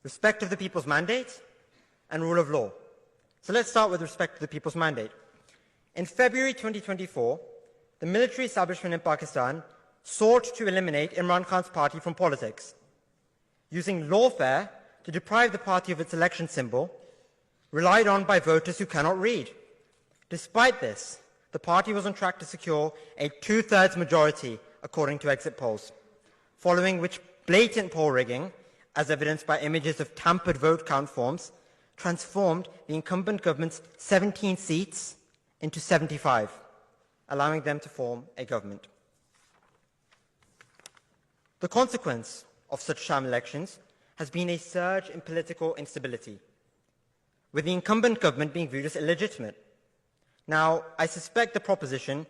respect of the people's mandate, and rule of law. So let's start with respect to the people's mandate. In February 2024, the military establishment in Pakistan sought to eliminate Imran Khan's party from politics, using lawfare to deprive the party of its election symbol, relied on by voters who cannot read. Despite this, the party was on track to secure a two-thirds majority, according to exit polls, following which blatant poll rigging, as evidenced by images of tampered vote count forms, transformed the incumbent government's 17 seats into 75, allowing them to form a government. The consequence of such sham elections has been a surge in political instability, with the incumbent government being viewed as illegitimate. Now, I suspect the proposition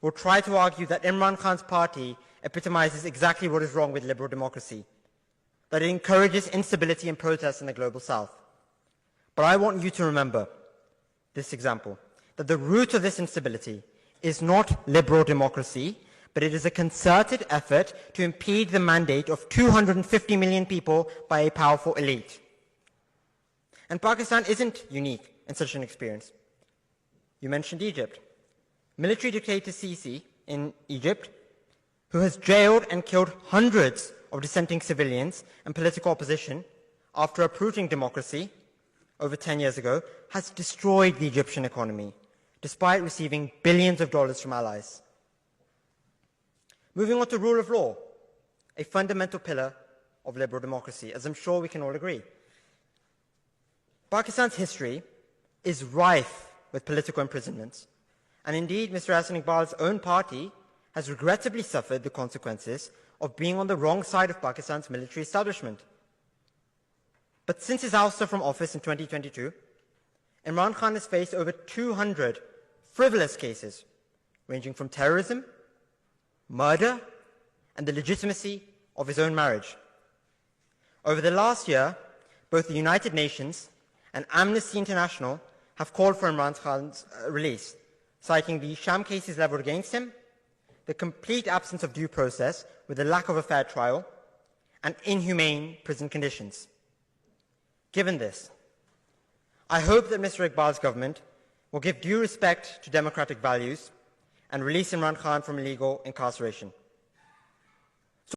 will try to argue that Imran Khan's party epitomizes exactly what is wrong with liberal democracy, that it encourages instability and protest in the global south. But I want you to remember this example, that the root of this instability is not liberal democracy, but it is a concerted effort to impede the mandate of 250 million people by a powerful elite. And Pakistan isn't unique in such an experience. You mentioned Egypt. Military dictator Sisi in Egypt, who has jailed and killed hundreds of dissenting civilians and political opposition after uprooting democracy over 10 years ago, has destroyed the Egyptian economy, despite receiving billions of dollars from allies. Moving on to rule of law, a fundamental pillar of liberal democracy, as I'm sure we can all agree. Pakistan's history is rife with political imprisonments, and indeed Mr. Ahsan Iqbal's own party has regrettably suffered the consequences of being on the wrong side of Pakistan's military establishment. But since his ouster from office in 2022, Imran Khan has faced over 200 frivolous cases, ranging from terrorism, murder, and the legitimacy of his own marriage. Over the last year, both the United Nations and Amnesty International have called for Imran Khan's release, citing the sham cases leveled against him, the complete absence of due process with the lack of a fair trial, and inhumane prison conditions. Given this, I hope that Mr. Iqbal's government will give due respect to democratic values and release Imran Khan from illegal incarceration.